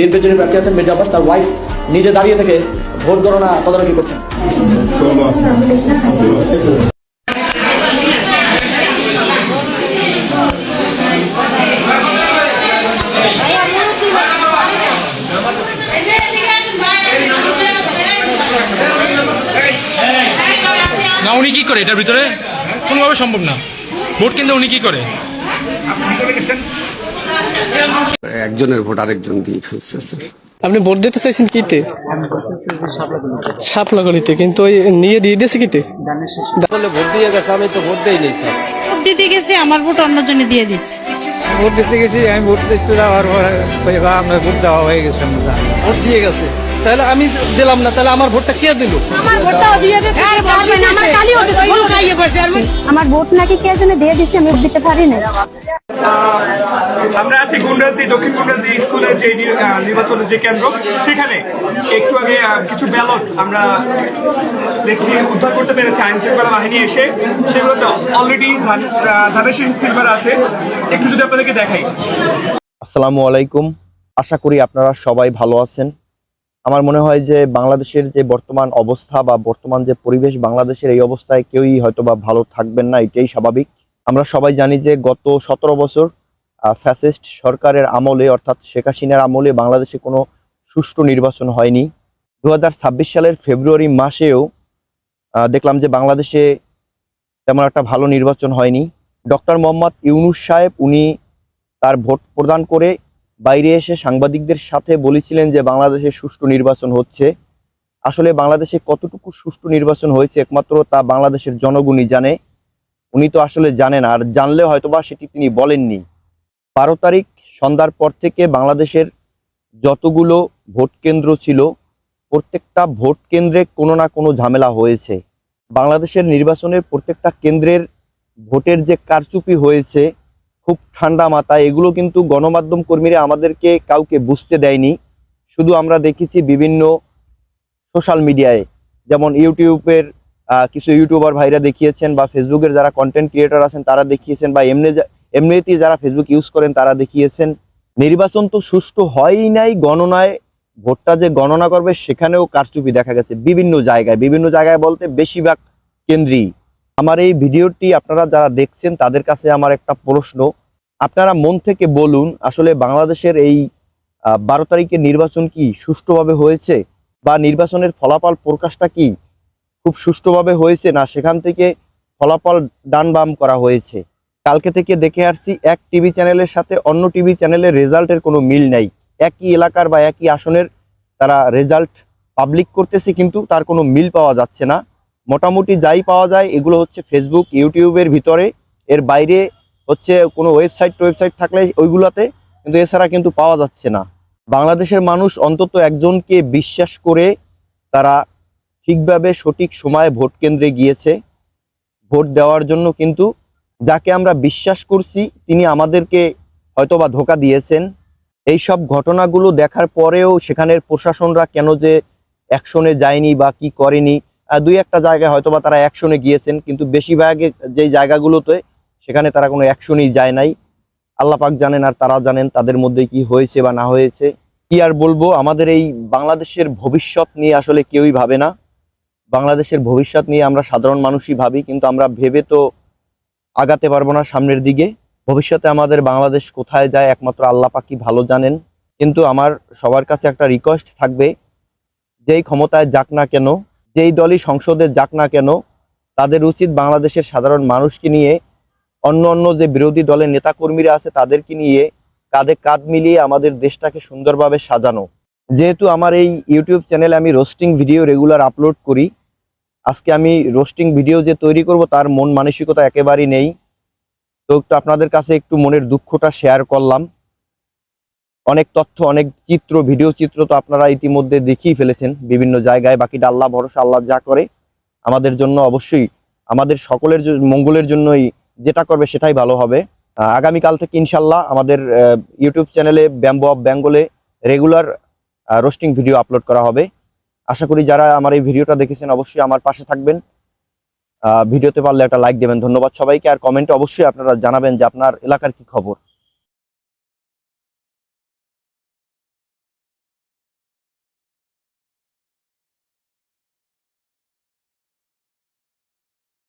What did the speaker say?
বিএনপির যিনি প্রার্থী আছেন মির্জা আব্বাস, তার ওয়াইফ নিজে দাঁড়িয়ে থেকে ভোট গণনা তদারকি করছেন। না, উনি কি করে এটার ভিতরে কোনোভাবে সম্ভব না। ভোট কেন্দ্রে উনি কি করে? একজনের ভোট আরেকজন দিয়ে ফেলছে স্যার। আপনি ভোট দিতে চাইছেন কিতে? শাপলাগড়িতে, কিন্তু ওই নিয়ে দিয়ে দিয়েছে কিতে? ভোট দিয়ে গেছে, আমি তো ভোট দেই নাই স্যার। ভোট দিতে গেছি, আমার ভোট অন্যজনে দিয়ে দিচ্ছে। ভোট দিতে গেছি, আমি ভোট দিতে যাওয়ার পরে আপনার ভোট দেওয়া হয়ে গেছে। ভোট দিয়ে গেছে, তাহলে আমি দিলাম না, তাহলে আমার ভোটটা কে দিল? আমার ভোট নাকি কে যেন দিয়ে দিচ্ছে, আমি ভোট দিতে পারি না। আমরা আছি গুন্ডাসদি, দক্ষিণ গুন্ডাসদি স্কুলের যে নির্বাচনের যে কেন্দ্র, সেখানে একটু আগে কিছু ব্যালট আমরা দেখছি উদ্ধার করতে পেরেছে আইন শৃঙ্খলা বাহিনী এসে। সেগুলোতে অলরেডি ধানের শীষ সিলভার আছে। একটু যদি আপনাদেরকে দেখাই। আসসালামু আলাইকুম, আশা করি আপনারা সবাই ভালো আছেন। আমার মনে হয় যে বাংলাদেশের যে বর্তমান অবস্থা বা বর্তমান যে পরিবেশ, বাংলাদেশের এই অবস্থায় কেউই হয়তো বা ভালো থাকবেন না, এটাই স্বাভাবিক। আমরা সবাই জানি যে গত 17 বছর ফ্যাসিস্ট সরকারের আমলে, অর্থাৎ শেখ হাসিনার আমলে বাংলাদেশে কোনো সুষ্ঠু নির্বাচন হয়নি। 2026 সালের ফেব্রুয়ারি মাসেও দেখলাম যে বাংলাদেশে তেমন একটা ভালো নির্বাচন হয়নি। ডক্টর মোহাম্মদ ইউনূস সাহেব উনি তার ভোট প্রদান করে বাইরে এসে সাংবাদিকদের সাথে বলেছিলেন যে বাংলাদেশে সুষ্ঠু নির্বাচন হচ্ছে। আসলে বাংলাদেশে কতটুকু সুষ্ঠু নির্বাচন হয়েছে একমাত্র তা বাংলাদেশের জনগণই জানে। উনি তো আসলে জানেন, আর জানলে হয়তোবা সেটি তিনি বলেননি। 12 তারিখ সন্ধ্যার পর থেকে বাংলাদেশের যতগুলো ভোট কেন্দ্র ছিল, প্রত্যেকটা ভোট কেন্দ্রে কোনো না কোনো ঝামেলা হয়েছে। বাংলাদেশের নির্বাচনের প্রত্যেকটা কেন্দ্রের ভোটের যে কারচুপি হয়েছে খুব ঠান্ডা মাথায়, এগুলো কিন্তু গণমাধ্যম কর্মীরা আমাদেরকে কাউকে বুঝতে দেয়নি। শুধু আমরা দেখেছি বিভিন্ন সোশ্যাল মিডিয়ায়, যেমন ইউটিউবের কিছু ইউটিউবার ভাইরা দেখিয়েছেন, বা ফেসবুকের যারা কন্টেন্ট ক্রিয়েটর আছেন তারা দেখিয়েছেন, বা এমনিতেই যারা ফেসবুক ইউজ করেন তারা দেখিয়েছেন। নির্বাচন তো সুষ্ঠু হয়ই নাই, গণনায় ভোটটা যে গণনা করবে সেখানেও কারচুপি দেখা গেছে বিভিন্ন জায়গায় বলতে বেশিরভাগ কেন্দ্রেই। আমার এই ভিডিওটি আপনারা যারা দেখছেন তাদের কাছে আমার একটা প্রশ্ন, আপনারা মন থেকে বলুন, আসলে বাংলাদেশের এই 12 তারিখের নির্বাচন কি সুষ্ঠুভাবে হয়েছে, বা নির্বাচনের ফলাফল প্রকাশটা কি খুব সুষ্ঠুভাবে হয়েছে, না সেখান থেকে ফলাফল ডান বাম করা হয়েছে? কালকে থেকে দেখে আসছি এক টিভি চ্যানেলের সাথে অন্য টিভি চ্যানেলের রেজাল্টের কোনো মিল নাই। একই এলাকার বা একই আসনের তারা রেজাল্ট পাবলিক করতেছে, কিন্তু তার কোনো মিল পাওয়া যাচ্ছে না। মোটামুটি যাই পাওয়া যায় এগুলো হচ্ছে ফেসবুক ইউটিউবের ভিতরে, এর বাইরে হচ্ছে কোনো ওয়েবসাইট থাকলে ওইগুলোতে, কিন্তু এছাড়া কিন্তু পাওয়া যাচ্ছে না। বাংলাদেশের মানুষ অন্তত একজনকে বিশ্বাস করে তারা ঠিকভাবে সঠিক সময়ে ভোট কেন্দ্রে গিয়েছে ভোট দেওয়ার জন্য, কিন্তু যাকে আমরা বিশ্বাস করছি তিনি আমাদেরকে হয়তোবা ধোঁকা দিয়েছেন। এই সব ঘটনাগুলো দেখার পরেও সেখানের প্রশাসনরা কেন যে অ্যাকশনে যায়নি বা কি করেনি, দুই একটা জায়গায় হয়তোবা তারা অ্যাকশনে গিয়েছেন, কিন্তু বেশিরভাগে যেই জায়গাগুলোতে সেখানে তারা কোনো অ্যাকশনই যায় নাই। আল্লাহ পাক জানেন আর তারা জানেন তাদের মধ্যে কি হয়েছে বা না হয়েছে। কি আর বলবো, আমাদের এই বাংলাদেশের ভবিষ্যৎ নিয়ে আসলে কেউই ভাবে না। বাংলাদেশের ভবিষ্যৎ নিয়ে আমরা সাধারণ মানুষই ভাবি, কিন্তু আমরা ভেবে তো আগাতে পারবো না সামনের দিকে। ভবিষ্যতে আমাদের বাংলাদেশ কোথায় যায় একমাত্র আল্লাহ পাকই ভালো জানেন। কিন্তু আমার সবার কাছে একটা রিকোয়েস্ট থাকবে, যেই ক্ষমতায় যাক না কেন, যেই দলই সংসদে যাক না কেন, তাদের উচিত বাংলাদেশের সাধারণ মানুষকে নিয়ে, অন্য যে বিরোধী দলের নেতাকর্মীরা আছে তাদেরকে নিয়ে কাঁধে কাঁধ মিলিয়ে আমাদের দেশটাকে সুন্দরভাবে সাজানো। যেহেতু আমার এই ইউটিউব চ্যানেলে আমি রোস্টিং ভিডিও রেগুলার আপলোড করি, আজকে আমি রোস্টিং ভিডিও যে তৈরি করব তার মন মানসিকতা একেবারেই নেই। তো একটু আপনাদের কাছে একটু মনের দুঃখটা শেয়ার করলাম। অনেক তথ্য, অনেক ভিডিও চিত্র তো আপনারা ইতিমধ্যে দেখিয়ে ফেলেছেন বিভিন্ন জায়গায়। বাকিটা আল্লাহ ভরসা, আল্লাহ যা করে আমাদের জন্য অবশ্যই আমাদের সকলের মঙ্গলের জন্যই যেটা করবে সেটাই ভালো হবে। আগামীকাল থেকে ইনশাল্লাহ আমাদের ইউটিউব চ্যানেলে ব্যাম্বো অফ বেঙ্গলে রেগুলার রোস্টিং ভিডিও আপলোড করা হবে। আশা করি যারা আমার এই ভিডিওটা দেখেছেন অবশ্যই আমার পাশে থাকবেন, ভিডিওতে পারলে একটা লাইক দেবেন। ধন্যবাদ সবাইকে। আর কমেন্টে অবশ্যই আপনারা জানাবেন যে আপনার এলাকার কি খবর।